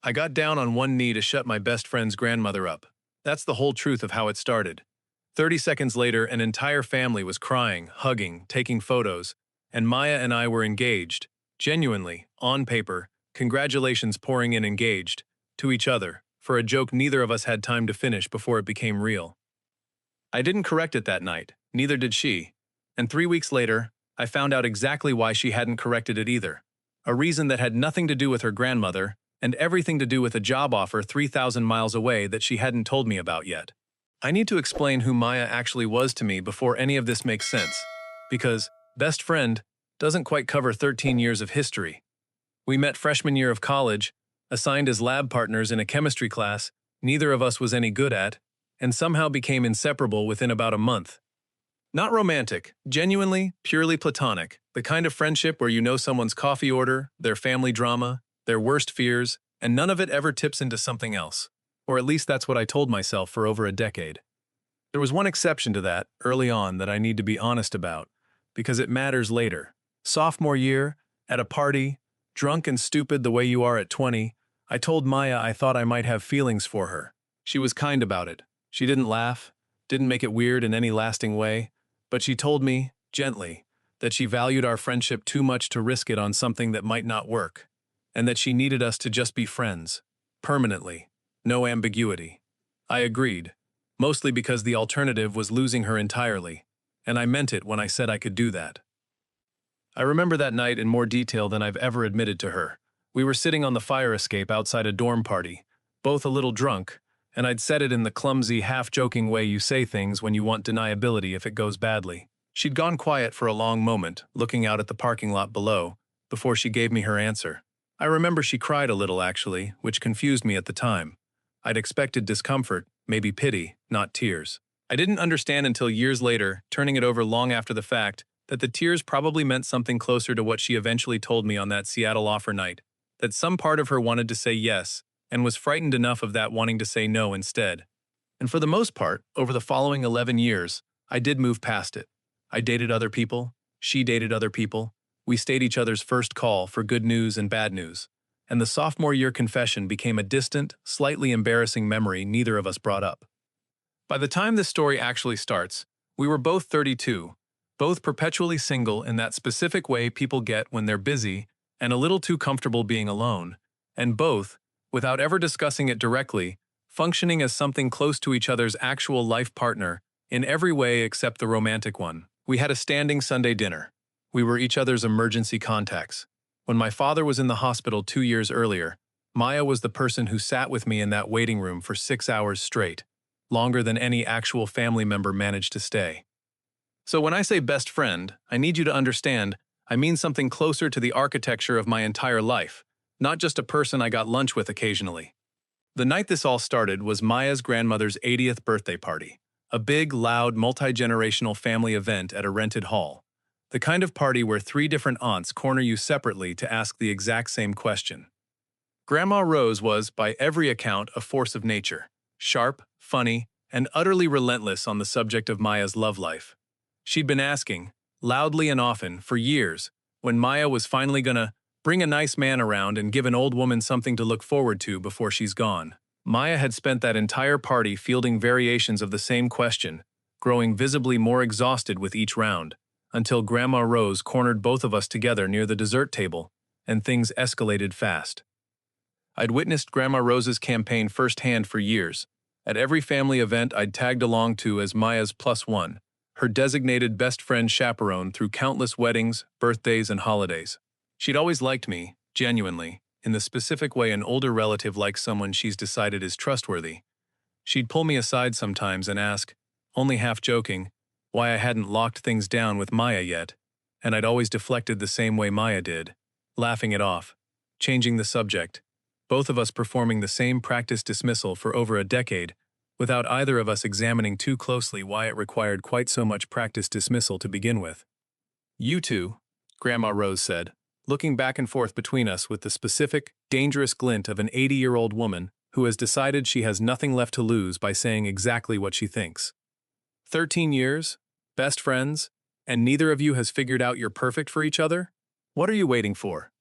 I got down on one knee to shut my best friend's grandmother up. That's the whole truth of how it started. 30 seconds later, an entire family was crying, hugging, taking photos, and Maya and I were engaged. Genuinely, on paper, congratulations pouring in engaged, to each other, for a joke neither of us had time to finish before it became real. I didn't correct it that night, neither did she, and 3 weeks later, I found out exactly why she hadn't corrected it either. A reason that had nothing to do with her grandmother, and everything to do with a job offer 3,000 miles away that she hadn't told me about yet. I need to explain who Maya actually was to me before any of this makes sense, because best friend doesn't quite cover 13 years of history. We met freshman year of college, assigned as lab partners in a chemistry class neither of us was any good at, and somehow became inseparable within about a month. Not romantic, genuinely, purely platonic, the kind of friendship where you know someone's coffee order, their family drama, their worst fears, and none of it ever tips into something else. Or at least that's what I told myself for over a decade. There was one exception to that, early on, that I need to be honest about, because it matters later. Sophomore year, at a party, drunk and stupid the way you are at 20, I told Maya I thought I might have feelings for her. She was kind about it. She didn't laugh, didn't make it weird in any lasting way, but she told me, gently, that she valued our friendship too much to risk it on something that might not work, and that she needed us to just be friends, permanently, no ambiguity. I agreed, mostly because the alternative was losing her entirely, and I meant it when I said I could do that. I remember that night in more detail than I've ever admitted to her. We were sitting on the fire escape outside a dorm party, both a little drunk, and I'd said it in the clumsy, half-joking way you say things when you want deniability if it goes badly. She'd gone quiet for a long moment, looking out at the parking lot below, before she gave me her answer. I remember she cried a little, actually, which confused me at the time. I'd expected discomfort, maybe pity, not tears. I didn't understand until years later, turning it over long after the fact, that the tears probably meant something closer to what she eventually told me on that Seattle offer night, that some part of her wanted to say yes, and was frightened enough of that wanting to say no instead. And for the most part, over the following 11 years, I did move past it. I dated other people, she dated other people, we stayed each other's first call for good news and bad news, and the sophomore year confession became a distant, slightly embarrassing memory neither of us brought up. By the time this story actually starts, we were both 32, both perpetually single in that specific way people get when they're busy and a little too comfortable being alone, and both, without ever discussing it directly, functioning as something close to each other's actual life partner in every way except the romantic one. We had a standing Sunday dinner. We were each other's emergency contacts. When my father was in the hospital 2 years earlier, Maya was the person who sat with me in that waiting room for 6 hours straight, longer than any actual family member managed to stay. So when I say best friend, I need you to understand, I mean something closer to the architecture of my entire life, not just a person I got lunch with occasionally. The night this all started was Maya's grandmother's 80th birthday party, a big, loud, multi-generational family event at a rented hall. The kind of party where 3 different aunts corner you separately to ask the exact same question. Grandma Rose was, by every account, a force of nature, sharp, funny, and utterly relentless on the subject of Maya's love life. She'd been asking, loudly and often, for years, when Maya was finally gonna bring a nice man around and give an old woman something to look forward to before she's gone. Maya had spent that entire party fielding variations of the same question, growing visibly more exhausted with each round, until Grandma Rose cornered both of us together near the dessert table, and things escalated fast. I'd witnessed Grandma Rose's campaign firsthand for years. At every family event I'd tagged along to as Maya's +1, her designated best friend chaperone through countless weddings, birthdays, and holidays. She'd always liked me, genuinely, in the specific way an older relative likes someone she's decided is trustworthy. She'd pull me aside sometimes and ask, only half joking, why I hadn't locked things down with Maya yet, and I'd always deflected the same way Maya did, laughing it off, changing the subject, both of us performing the same practice dismissal for over a decade, without either of us examining too closely why it required quite so much practice dismissal to begin with. You two, Grandma Rose said, looking back and forth between us with the specific, dangerous glint of an 80-year-old woman who has decided she has nothing left to lose by saying exactly what she thinks. 13 years, best friends, and neither of you has figured out you're perfect for each other? What are you waiting for?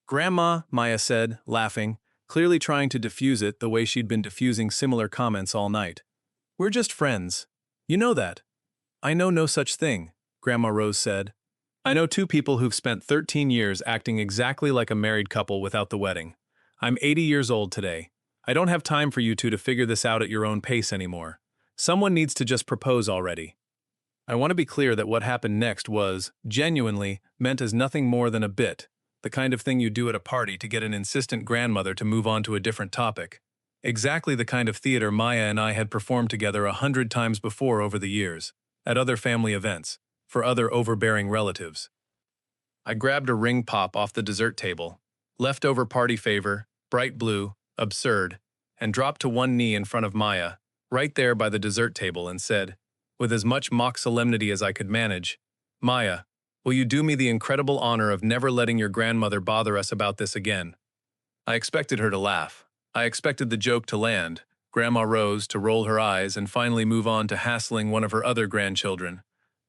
Grandma, Maya said, laughing, clearly trying to diffuse it the way she'd been diffusing similar comments all night. "We're just friends. You know that." "I know no such thing," Grandma Rose said. "I know two people who've spent 13 years acting exactly like a married couple without the wedding. I'm 80 years old today. I don't have time for you two to figure this out at your own pace anymore. Someone needs to just propose already." I want to be clear that what happened next was, genuinely, meant as nothing more than a bit, the kind of thing you do at a party to get an insistent grandmother to move on to a different topic. Exactly the kind of theater Maya and I had performed together 100 times before over the years, at other family events, for other overbearing relatives. I grabbed a ring pop off the dessert table, leftover party favor, bright blue, absurd, and dropped to one knee in front of Maya, right there by the dessert table, and said, with as much mock solemnity as I could manage, "Maya, will you do me the incredible honor of never letting your grandmother bother us about this again?" I expected her to laugh. I expected the joke to land, Grandma Rose to roll her eyes and finally move on to hassling one of her other grandchildren,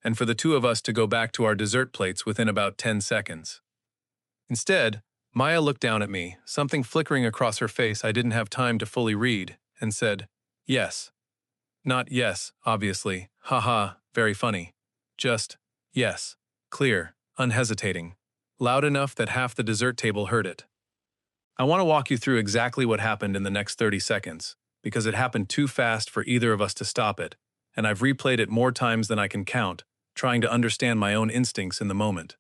and for the two of us to go back to our dessert plates within about 10 seconds. Instead, Maya looked down at me, something flickering across her face I didn't have time to fully read, and said, "Yes." Not yes, obviously, haha, very funny. Just, yes, clear, unhesitating, loud enough that half the dessert table heard it. I want to walk you through exactly what happened in the next 30 seconds, because it happened too fast for either of us to stop it, and I've replayed it more times than I can count, trying to understand my own instincts in the moment.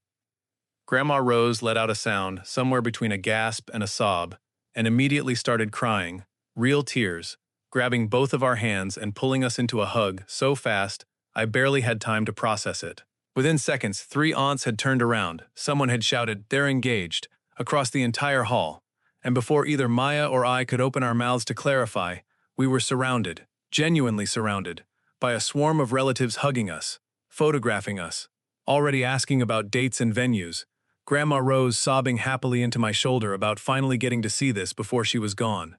Grandma Rose let out a sound somewhere between a gasp and a sob, and immediately started crying, real tears, grabbing both of our hands and pulling us into a hug so fast I barely had time to process it. Within seconds, 3 aunts had turned around, someone had shouted, "They're engaged," across the entire hall, and before either Maya or I could open our mouths to clarify, we were surrounded, genuinely surrounded, by a swarm of relatives hugging us, photographing us, already asking about dates and venues, Grandma Rose sobbing happily into my shoulder about finally getting to see this before she was gone.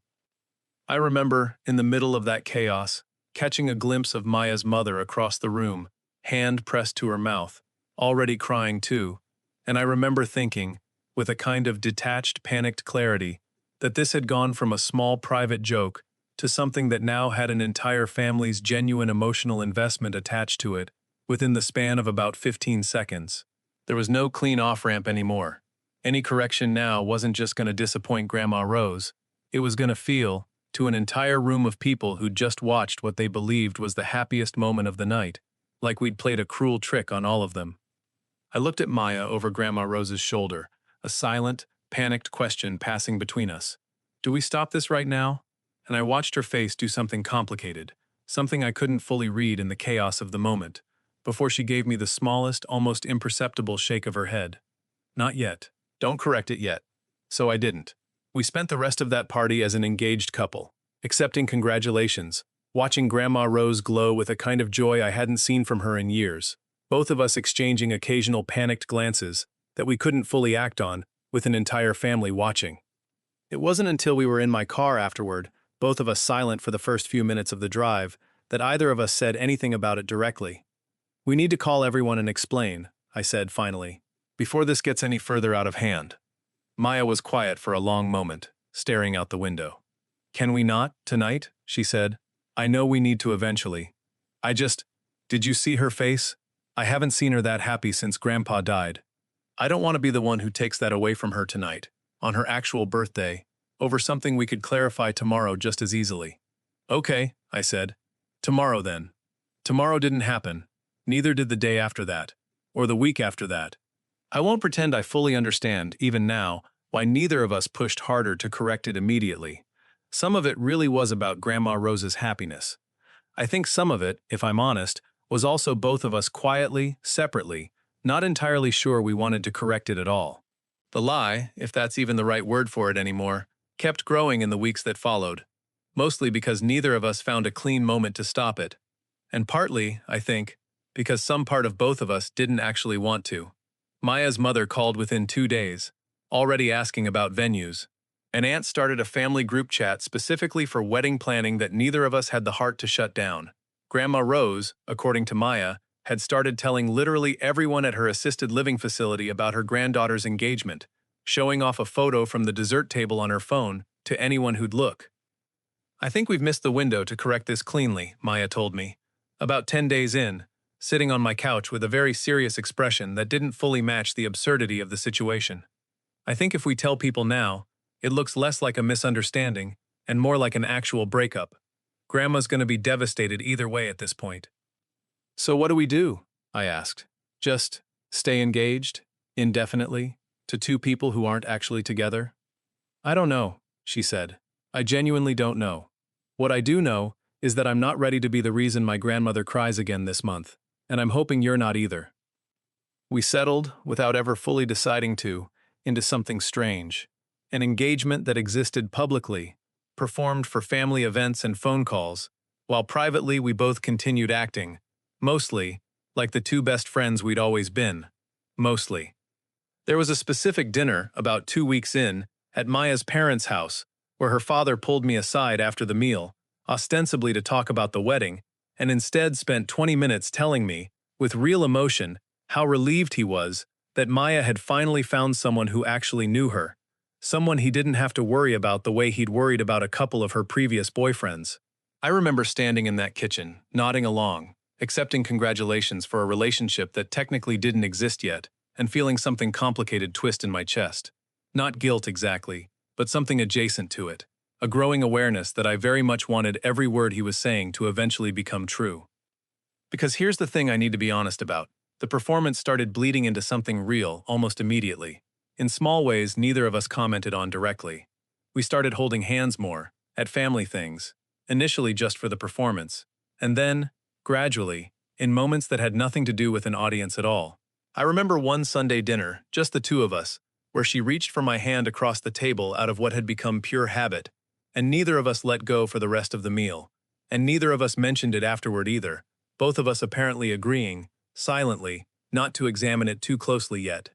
I remember, in the middle of that chaos, catching a glimpse of Maya's mother across the room, hand pressed to her mouth, already crying too, and I remember thinking, with a kind of detached, panicked clarity, that this had gone from a small private joke to something that now had an entire family's genuine emotional investment attached to it, within the span of about 15 seconds. There was no clean off-ramp anymore. Any correction now wasn't just going to disappoint Grandma Rose, it was going to feel, to an entire room of people who'd just watched what they believed was the happiest moment of the night, like we'd played a cruel trick on all of them. I looked at Maya over Grandma Rose's shoulder, a silent, panicked question passing between us. "Do we stop this right now?" And I watched her face do something complicated, something I couldn't fully read in the chaos of the moment, before she gave me the smallest, almost imperceptible shake of her head. "Not yet. Don't correct it yet." So I didn't. We spent the rest of that party as an engaged couple, accepting congratulations, watching Grandma Rose glow with a kind of joy I hadn't seen from her in years, both of us exchanging occasional panicked glances that we couldn't fully act on, with an entire family watching. It wasn't until we were in my car afterward, both of us silent for the first few minutes of the drive, that either of us said anything about it directly. "We need to call everyone and explain," I said finally, "before this gets any further out of hand." Maya was quiet for a long moment, staring out the window. "Can we not, tonight?" she said. "I know we need to eventually. Did you see her face? I haven't seen her that happy since Grandpa died. I don't want to be the one who takes that away from her tonight, on her actual birthday, over something we could clarify tomorrow just as easily." "Okay," I said. "Tomorrow then." Tomorrow didn't happen. Neither did the day after that, or the week after that. I won't pretend I fully understand, even now, why neither of us pushed harder to correct it immediately. Some of it really was about Grandma Rose's happiness. I think some of it, if I'm honest, was also both of us quietly, separately, not entirely sure we wanted to correct it at all. The lie, if that's even the right word for it anymore, kept growing in the weeks that followed, mostly because neither of us found a clean moment to stop it. And partly, I think, because some part of both of us didn't actually want to. Maya's mother called within 2 days, already asking about venues. An aunt started a family group chat specifically for wedding planning that neither of us had the heart to shut down. Grandma Rose, according to Maya, had started telling literally everyone at her assisted living facility about her granddaughter's engagement, showing off a photo from the dessert table on her phone to anyone who'd look. I think we've missed the window to correct this cleanly, Maya told me. About 10 days in, sitting on my couch with a very serious expression that didn't fully match the absurdity of the situation. I think if we tell people now, it looks less like a misunderstanding and more like an actual breakup. Grandma's going to be devastated either way at this point. So what do we do? I asked. Just stay engaged, indefinitely, to two people who aren't actually together? I don't know, she said. I genuinely don't know. What I do know is that I'm not ready to be the reason my grandmother cries again this month, and I'm hoping you're not either. We settled, without ever fully deciding to, into something strange. An engagement that existed publicly, performed for family events and phone calls, while privately we both continued acting, mostly, like the two best friends we'd always been. Mostly. There was a specific dinner, about 2 weeks in, at Maya's parents' house, where her father pulled me aside after the meal, ostensibly to talk about the wedding, and instead spent 20 minutes telling me, with real emotion, how relieved he was that Maya had finally found someone who actually knew her, someone he didn't have to worry about the way he'd worried about a couple of her previous boyfriends. I remember standing in that kitchen, nodding along, accepting congratulations for a relationship that technically didn't exist yet, and feeling something complicated twist in my chest. Not guilt exactly, but something adjacent to it. A growing awareness that I very much wanted every word he was saying to eventually become true. Because here's the thing I need to be honest about. The performance started bleeding into something real almost immediately. In small ways neither of us commented on directly. We started holding hands more, at family things, initially just for the performance, and then, gradually, in moments that had nothing to do with an audience at all. I remember one Sunday dinner, just the two of us, where she reached for my hand across the table out of what had become pure habit, and neither of us let go for the rest of the meal, and neither of us mentioned it afterward either, both of us apparently agreeing, silently, not to examine it too closely yet.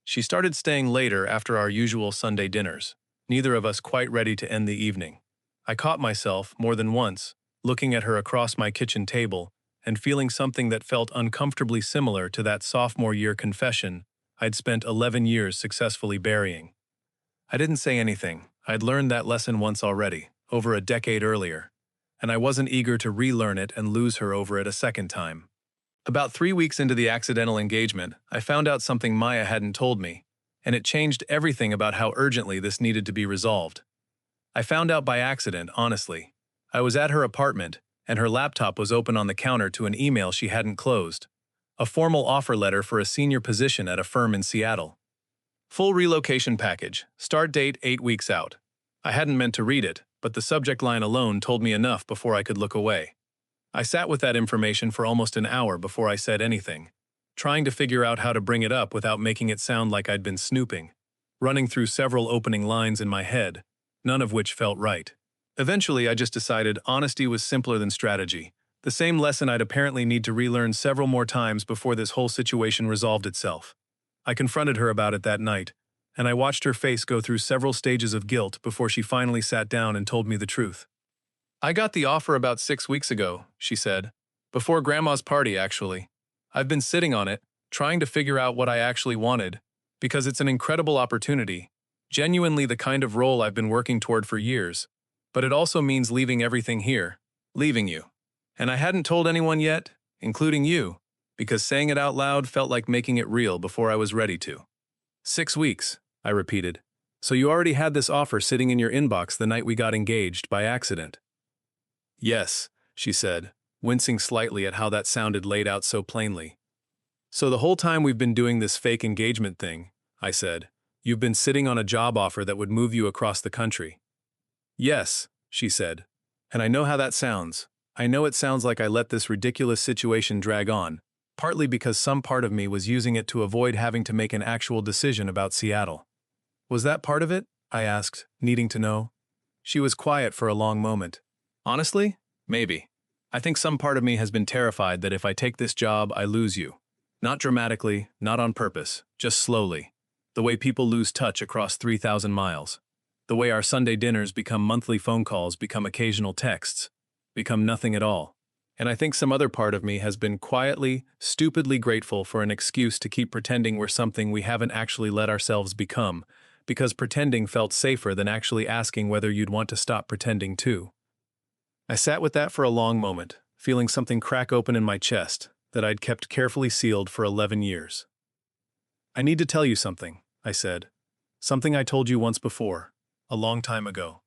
She started staying later after our usual Sunday dinners, neither of us quite ready to end the evening. I caught myself, more than once, looking at her across my kitchen table and feeling something that felt uncomfortably similar to that sophomore year confession I'd spent 11 years successfully burying. I didn't say anything. I'd learned that lesson once already, over a decade earlier, and I wasn't eager to relearn it and lose her over it a second time. About 3 weeks into the accidental engagement, I found out something Maya hadn't told me, and it changed everything about how urgently this needed to be resolved. I found out by accident, honestly. I was at her apartment, and her laptop was open on the counter to an email she hadn't closed. A formal offer letter for a senior position at a firm in Seattle. Full relocation package, start date 8 weeks out. I hadn't meant to read it, but the subject line alone told me enough before I could look away. I sat with that information for almost an hour before I said anything, trying to figure out how to bring it up without making it sound like I'd been snooping, running through several opening lines in my head, none of which felt right. Eventually, I just decided honesty was simpler than strategy, the same lesson I'd apparently need to relearn several more times before this whole situation resolved itself. I confronted her about it that night, and I watched her face go through several stages of guilt before she finally sat down and told me the truth. I got the offer about 6 weeks ago, she said. Before Grandma's party, actually. I've been sitting on it, trying to figure out what I actually wanted, because it's an incredible opportunity, genuinely the kind of role I've been working toward for years, but it also means leaving everything here, leaving you. And I hadn't told anyone yet, including you, because saying it out loud felt like making it real before I was ready to. 6 weeks, I repeated. So you already had this offer sitting in your inbox the night we got engaged by accident. Yes, she said, wincing slightly at how that sounded laid out so plainly. So the whole time we've been doing this fake engagement thing, I said, you've been sitting on a job offer that would move you across the country. Yes, she said, and I know how that sounds. I know it sounds like I let this ridiculous situation drag on, partly because some part of me was using it to avoid having to make an actual decision about Seattle. Was that part of it? I asked, needing to know. She was quiet for a long moment. Honestly? Maybe. I think some part of me has been terrified that if I take this job, I lose you. Not dramatically, not on purpose, just slowly. The way people lose touch across 3,000 miles. The way our Sunday dinners become monthly phone calls, become occasional texts, become nothing at all. And I think some other part of me has been quietly, stupidly grateful for an excuse to keep pretending we're something we haven't actually let ourselves become, because pretending felt safer than actually asking whether you'd want to stop pretending too. I sat with that for a long moment, feeling something crack open in my chest that I'd kept carefully sealed for 11 years. "I need to tell you something," I said. "Something I told you once before, a long time ago,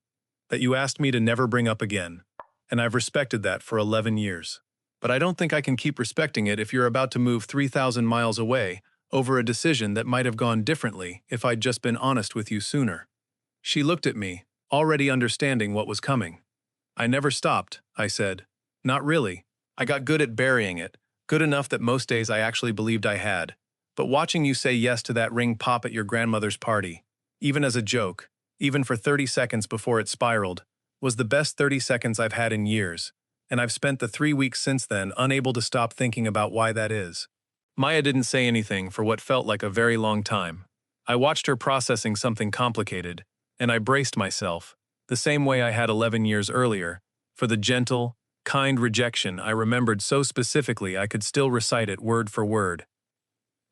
that you asked me to never bring up again, and I've respected that for 11 years. But I don't think I can keep respecting it if you're about to move 3,000 miles away over a decision that might have gone differently if I'd just been honest with you sooner." She looked at me, already understanding what was coming. "I never stopped," I said. "Not really. I got good at burying it, good enough that most days I actually believed I had. But watching you say yes to that ring pop at your grandmother's party, even as a joke, even for 30 seconds before it spiraled, was the best 30 seconds I've had in years, and I've spent the 3 weeks since then unable to stop thinking about why that is." Maya didn't say anything for what felt like a very long time. I watched her processing something complicated, and I braced myself, the same way I had 11 years earlier, for the gentle, kind rejection I remembered so specifically I could still recite it word for word.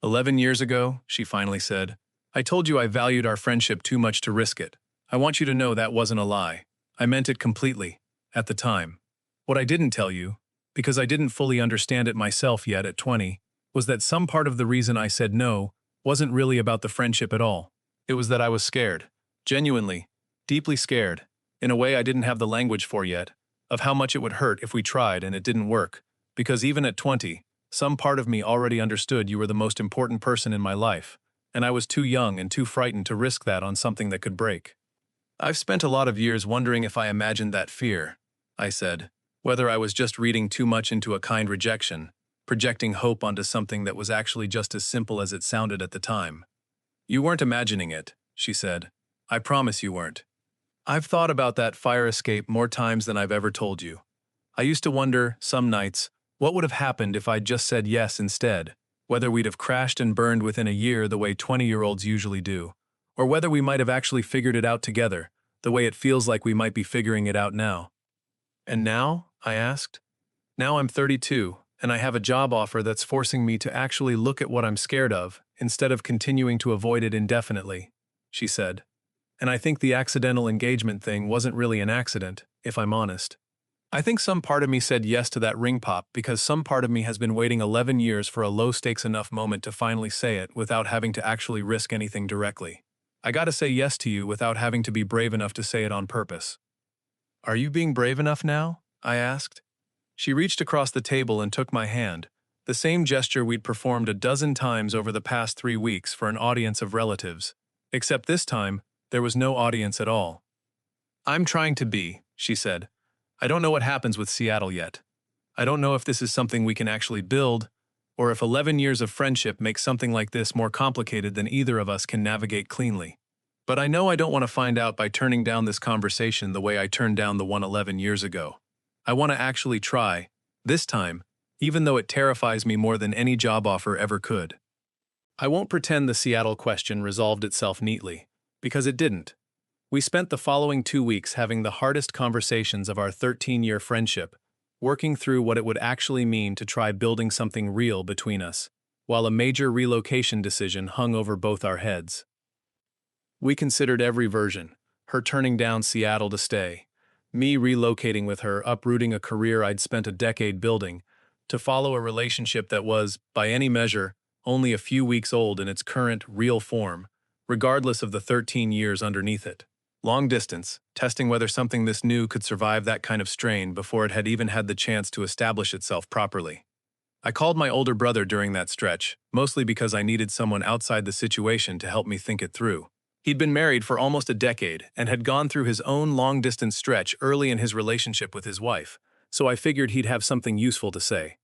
"11 years ago," she finally said, "I told you I valued our friendship too much to risk it. I want you to know that wasn't a lie. I meant it completely, at the time. What I didn't tell you, because I didn't fully understand it myself yet at 20, was that some part of the reason I said no wasn't really about the friendship at all. It was that I was scared, genuinely, deeply scared, in a way I didn't have the language for yet, of how much it would hurt if we tried and it didn't work, because even at 20, some part of me already understood you were the most important person in my life, and I was too young and too frightened to risk that on something that could break. I've spent a lot of years wondering if I imagined that fear," I said, "whether I was just reading too much into a kind rejection, projecting hope onto something that was actually just as simple as it sounded at the time." "You weren't imagining it," she said. "I promise you weren't. I've thought about that fire escape more times than I've ever told you. I used to wonder, some nights, what would have happened if I'd just said yes instead, whether we'd have crashed and burned within a year the way 20-year-olds usually do, or whether we might have actually figured it out together, the way it feels like we might be figuring it out now." "And now?" I asked. "Now I'm 32, and I have a job offer that's forcing me to actually look at what I'm scared of, instead of continuing to avoid it indefinitely," she said. "And I think the accidental engagement thing wasn't really an accident, if I'm honest. I think some part of me said yes to that ring pop because some part of me has been waiting 11 years for a low-stakes enough moment to finally say it without having to actually risk anything directly. I gotta say yes to you without having to be brave enough to say it on purpose." "Are you being brave enough now?" I asked. She reached across the table and took my hand, the same gesture we'd performed a dozen times over the past 3 weeks for an audience of relatives, except this time, there was no audience at all. "I'm trying to be," she said. "I don't know what happens with Seattle yet. I don't know if this is something we can actually build, or if 11 years of friendship makes something like this more complicated than either of us can navigate cleanly. But I know I don't want to find out by turning down this conversation the way I turned down the one 11 years ago. I want to actually try, this time, even though it terrifies me more than any job offer ever could." I won't pretend the Seattle question resolved itself neatly, because it didn't. We spent the following 2 weeks having the hardest conversations of our 13-year friendship, working through what it would actually mean to try building something real between us, while a major relocation decision hung over both our heads. We considered every version: her turning down Seattle to stay, me relocating with her, uprooting a career I'd spent a decade building, to follow a relationship that was, by any measure, only a few weeks old in its current, real form, regardless of the 13 years underneath it. Long distance, testing whether something this new could survive that kind of strain before it had even had the chance to establish itself properly. I called my older brother during that stretch, mostly because I needed someone outside the situation to help me think it through. He'd been married for almost a decade and had gone through his own long-distance stretch early in his relationship with his wife, so I figured he'd have something useful to say.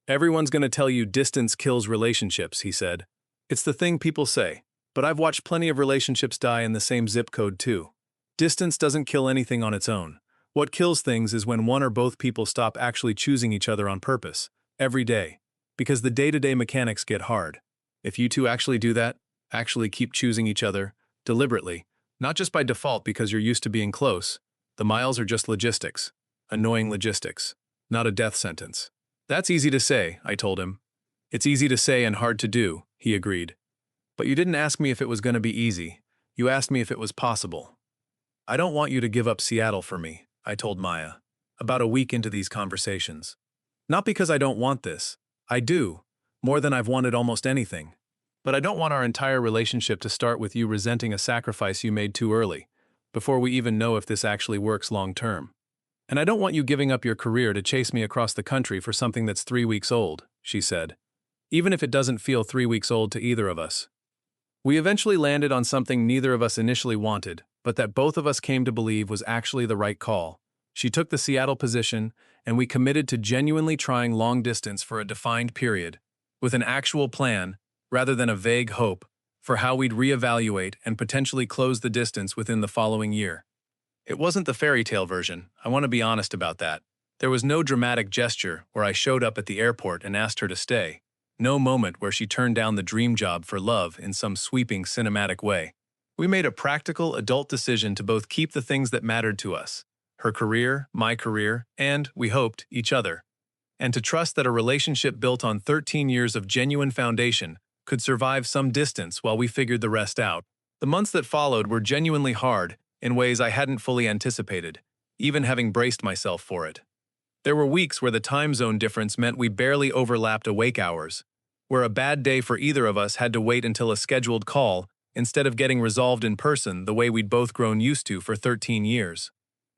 "Everyone's going to tell you distance kills relationships," he said. "It's the thing people say, but I've watched plenty of relationships die in the same zip code too. Distance doesn't kill anything on its own. What kills things is when one or both people stop actually choosing each other on purpose, every day, because the day-to-day mechanics get hard. If you two actually do that, actually keep choosing each other, deliberately, not just by default because you're used to being close, the miles are just logistics, annoying logistics, not a death sentence." "That's easy to say," I told him. "It's easy to say and hard to do," he agreed. "But you didn't ask me if it was going to be easy, You asked me if it was possible. I don't want you to give up Seattle for me, I told Maya, about a week into these conversations. Not because I don't want this. I do, more than I've wanted almost anything. But I don't want our entire relationship to start with you resenting a sacrifice you made too early, before we even know if this actually works long term. And I don't want you giving up your career to chase me across the country for something that's 3 weeks old, she said. Even if it doesn't feel 3 weeks old to either of us. We eventually landed on something neither of us initially wanted, but that both of us came to believe was actually the right call. She took the Seattle position, and we committed to genuinely trying long distance for a defined period, with an actual plan, rather than a vague hope, for how we'd reevaluate and potentially close the distance within the following year. It wasn't the fairy tale version, I want to be honest about that. There was no dramatic gesture where I showed up at the airport and asked her to stay. No moment where she turned down the dream job for love in some sweeping cinematic way. We made a practical, adult decision to both keep the things that mattered to us, her career, my career, and, we hoped, each other. And to trust that a relationship built on 13 years of genuine foundation could survive some distance while we figured the rest out. The months that followed were genuinely hard, in ways I hadn't fully anticipated, even having braced myself for it. There were weeks where the time zone difference meant we barely overlapped awake hours, where a bad day for either of us had to wait until a scheduled call instead of getting resolved in person the way we'd both grown used to for 13 years.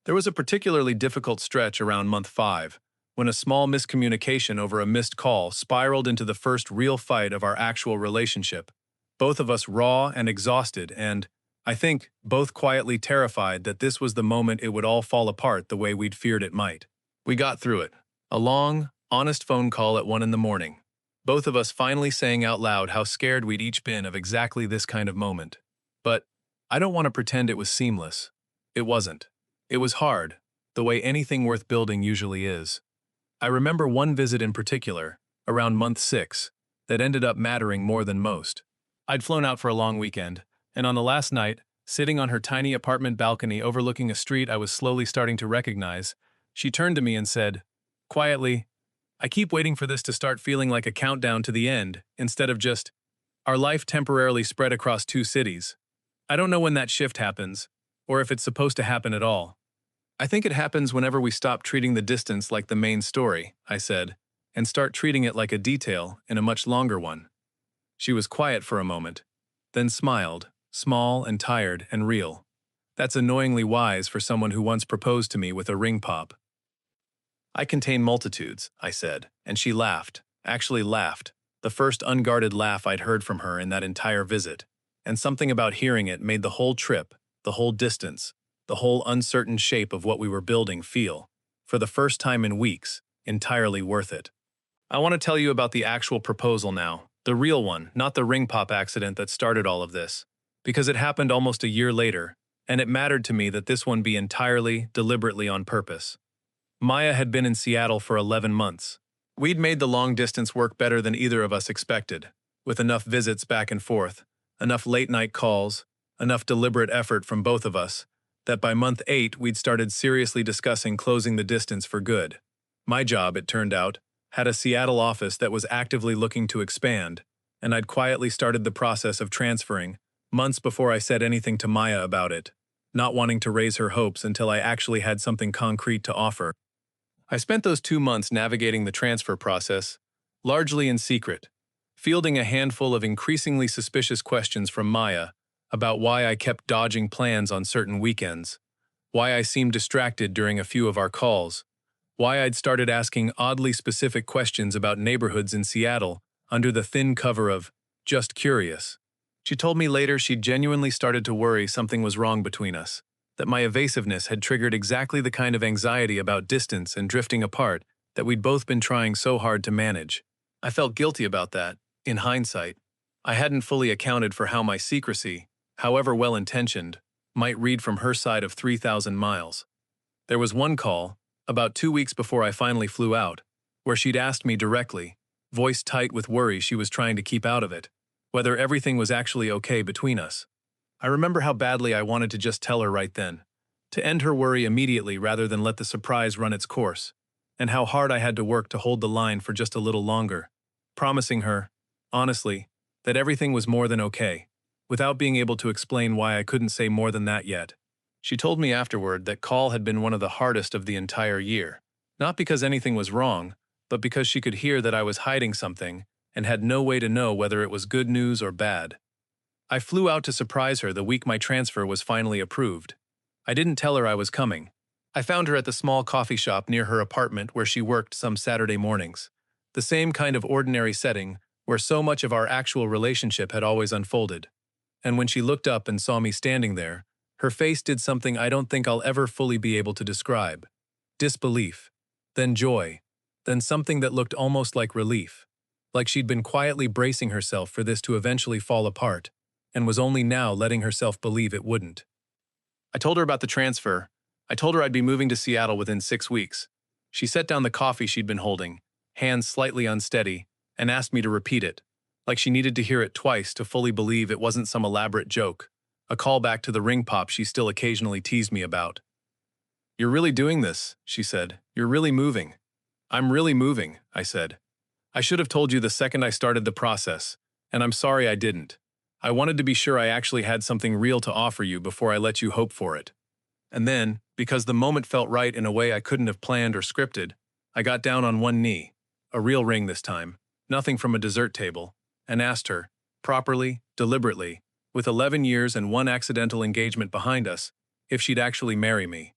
There was a particularly difficult stretch around month 5, when a small miscommunication over a missed call spiraled into the first real fight of our actual relationship, both of us raw and exhausted and, I think, both quietly terrified that this was the moment it would all fall apart the way we'd feared it might. We got through it. A long, honest phone call at 1 in the morning. Both of us finally saying out loud how scared we'd each been of exactly this kind of moment. But I don't want to pretend it was seamless. It wasn't. It was hard, the way anything worth building usually is. I remember one visit in particular, around month 6, that ended up mattering more than most. I'd flown out for a long weekend, and on the last night, sitting on her tiny apartment balcony overlooking a street I was slowly starting to recognize, she turned to me and said, quietly, I keep waiting for this to start feeling like a countdown to the end, instead of just, our life temporarily spread across 2 cities. I don't know when that shift happens, or if it's supposed to happen at all. I think it happens whenever we stop treating the distance like the main story, I said, and start treating it like a detail in a much longer one. She was quiet for a moment, then smiled, small and tired and real. That's annoyingly wise for someone who once proposed to me with a ring pop. I contain multitudes, I said, and she laughed, actually laughed, the first unguarded laugh I'd heard from her in that entire visit, and something about hearing it made the whole trip, the whole distance, the whole uncertain shape of what we were building feel, for the first time in weeks, entirely worth it. I want to tell you about the actual proposal now, the real one, not the ring pop accident that started all of this, because it happened almost a year later, and it mattered to me that this one be entirely, deliberately on purpose. Maya had been in Seattle for 11 months. We'd made the long distance work better than either of us expected, with enough visits back and forth, enough late-night calls, enough deliberate effort from both of us, that by month 8 we'd started seriously discussing closing the distance for good. My job, it turned out, had a Seattle office that was actively looking to expand, and I'd quietly started the process of transferring, months before I said anything to Maya about it, not wanting to raise her hopes until I actually had something concrete to offer. I spent those 2 months navigating the transfer process, largely in secret, fielding a handful of increasingly suspicious questions from Maya about why I kept dodging plans on certain weekends, why I seemed distracted during a few of our calls, why I'd started asking oddly specific questions about neighborhoods in Seattle under the thin cover of just curious. She told me later she'd genuinely started to worry something was wrong between us, that my evasiveness had triggered exactly the kind of anxiety about distance and drifting apart that we'd both been trying so hard to manage. I felt guilty about that, in hindsight. I hadn't fully accounted for how my secrecy, however well-intentioned, might read from her side of 3,000 miles. There was one call, about 2 weeks before I finally flew out, where she'd asked me directly, voice tight with worry she was trying to keep out of it, whether everything was actually okay between us. I remember how badly I wanted to just tell her right then, to end her worry immediately rather than let the surprise run its course, and how hard I had to work to hold the line for just a little longer, promising her, honestly, that everything was more than okay, without being able to explain why I couldn't say more than that yet. She told me afterward that call had been one of the hardest of the entire year. Not because anything was wrong, but because she could hear that I was hiding something and had no way to know whether it was good news or bad. I flew out to surprise her the week my transfer was finally approved. I didn't tell her I was coming. I found her at the small coffee shop near her apartment where she worked some Saturday mornings. The same kind of ordinary setting where so much of our actual relationship had always unfolded. And when she looked up and saw me standing there, her face did something I don't think I'll ever fully be able to describe. Disbelief. Then joy. Then something that looked almost like relief. Like she'd been quietly bracing herself for this to eventually fall apart, and was only now letting herself believe it wouldn't. I told her about the transfer. I told her I'd be moving to Seattle within 6 weeks. She set down the coffee she'd been holding, hands slightly unsteady, and asked me to repeat it, like she needed to hear it twice to fully believe it wasn't some elaborate joke, a callback to the ring pop she still occasionally teased me about. "You're really doing this," she said. "You're really moving." "I'm really moving," I said. "I should have told you the second I started the process, and I'm sorry I didn't. I wanted to be sure I actually had something real to offer you before I let you hope for it." And then, because the moment felt right in a way I couldn't have planned or scripted, I got down on one knee, a real ring this time, nothing from a dessert table, and asked her, properly, deliberately, with 11 years and one accidental engagement behind us, if she'd actually marry me.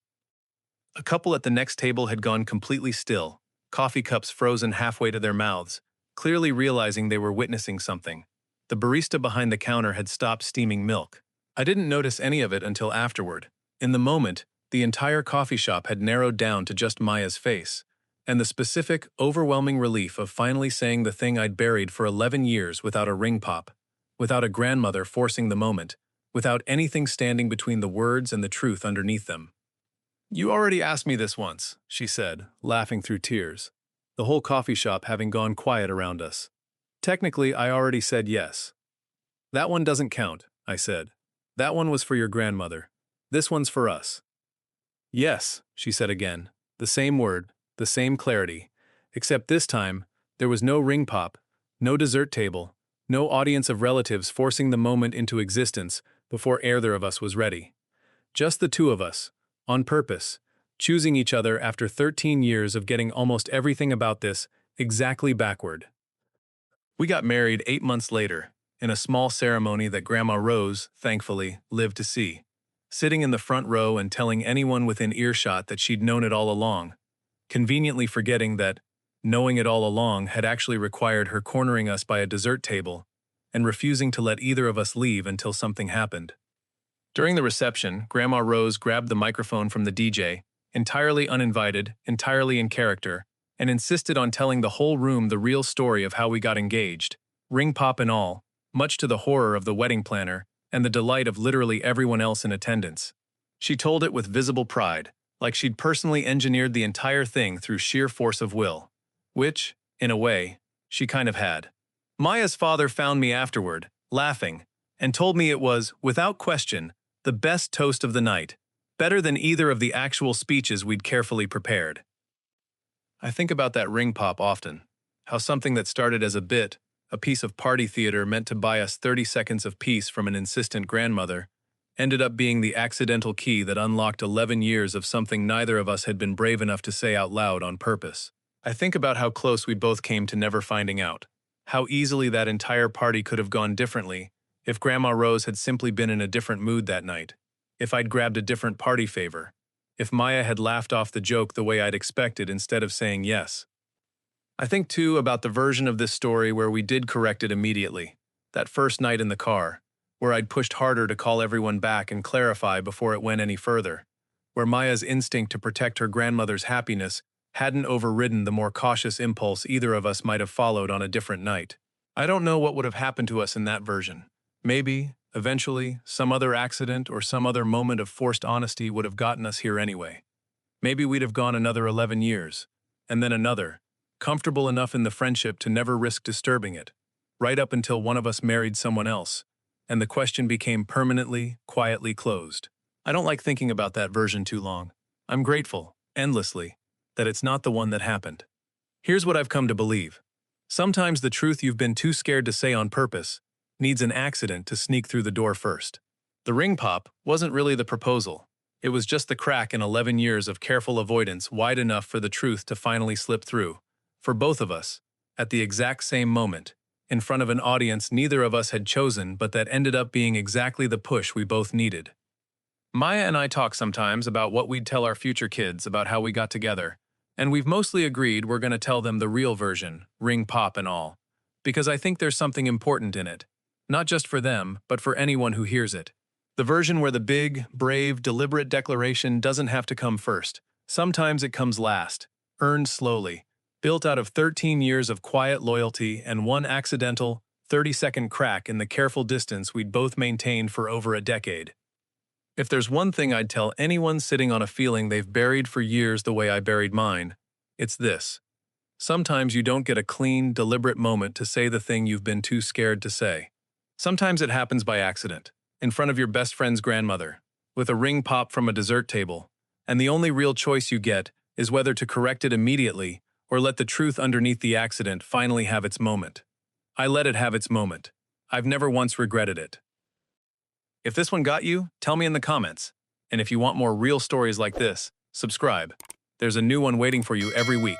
A couple at the next table had gone completely still, coffee cups frozen halfway to their mouths, clearly realizing they were witnessing something. The barista behind the counter had stopped steaming milk. I didn't notice any of it until afterward. In the moment, the entire coffee shop had narrowed down to just Maya's face, and the specific, overwhelming relief of finally saying the thing I'd buried for 11 years without a ring pop, without a grandmother forcing the moment, without anything standing between the words and the truth underneath them. "You already asked me this once," she said, laughing through tears, the whole coffee shop having gone quiet around us. "Technically, I already said yes." "That one doesn't count," I said. "That one was for your grandmother. This one's for us." "Yes," she said again, the same word, the same clarity, except this time, there was no ring pop, no dessert table, no audience of relatives forcing the moment into existence before either of us was ready. Just the two of us, on purpose, choosing each other after 13 years of getting almost everything about this exactly backward. We got married 8 months later, in a small ceremony that Grandma Rose, thankfully, lived to see, sitting in the front row and telling anyone within earshot that she'd known it all along, conveniently forgetting that knowing it all along had actually required her cornering us by a dessert table and refusing to let either of us leave until something happened. During the reception, Grandma Rose grabbed the microphone from the DJ, entirely uninvited, entirely in character, and insisted on telling the whole room the real story of how we got engaged, ring pop and all, much to the horror of the wedding planner and the delight of literally everyone else in attendance. She told it with visible pride, like she'd personally engineered the entire thing through sheer force of will, which, in a way, she kind of had. Maya's father found me afterward, laughing, and told me it was, without question, the best toast of the night, better than either of the actual speeches we'd carefully prepared. I think about that ring pop often, how something that started as a bit, a piece of party theater meant to buy us 30 seconds of peace from an insistent grandmother, ended up being the accidental key that unlocked 11 years of something neither of us had been brave enough to say out loud on purpose. I think about how close we both came to never finding out, how easily that entire party could have gone differently if Grandma Rose had simply been in a different mood that night, if I'd grabbed a different party favor, if Maya had laughed off the joke the way I'd expected instead of saying yes. I think, too, about the version of this story where we did correct it immediately, that first night in the car, where I'd pushed harder to call everyone back and clarify before it went any further, where Maya's instinct to protect her grandmother's happiness hadn't overridden the more cautious impulse either of us might have followed on a different night. I don't know what would have happened to us in that version. Maybe, eventually, some other accident or some other moment of forced honesty would have gotten us here anyway. Maybe we'd have gone another 11 years, and then another, comfortable enough in the friendship to never risk disturbing it, right up until one of us married someone else, and the question became permanently, quietly closed. I don't like thinking about that version too long. I'm grateful, endlessly, that it's not the one that happened. Here's what I've come to believe. Sometimes the truth you've been too scared to say on purpose needs an accident to sneak through the door first. The ring pop wasn't really the proposal. It was just the crack in 11 years of careful avoidance wide enough for the truth to finally slip through. For both of us, at the exact same moment, in front of an audience neither of us had chosen but that ended up being exactly the push we both needed. Maya and I talk sometimes about what we'd tell our future kids about how we got together, and we've mostly agreed we're going to tell them the real version, ring pop and all, because I think there's something important in it, not just for them, but for anyone who hears it. The version where the big, brave, deliberate declaration doesn't have to come first. Sometimes it comes last, earned slowly, built out of 13 years of quiet loyalty and one accidental, 30-second crack in the careful distance we'd both maintained for over a decade. If there's one thing I'd tell anyone sitting on a feeling they've buried for years the way I buried mine, it's this. Sometimes you don't get a clean, deliberate moment to say the thing you've been too scared to say. Sometimes it happens by accident, in front of your best friend's grandmother, with a ring pop from a dessert table, and the only real choice you get is whether to correct it immediately or let the truth underneath the accident finally have its moment. I let it have its moment. I've never once regretted it. If this one got you, tell me in the comments. And if you want more real stories like this, subscribe. There's a new one waiting for you every week.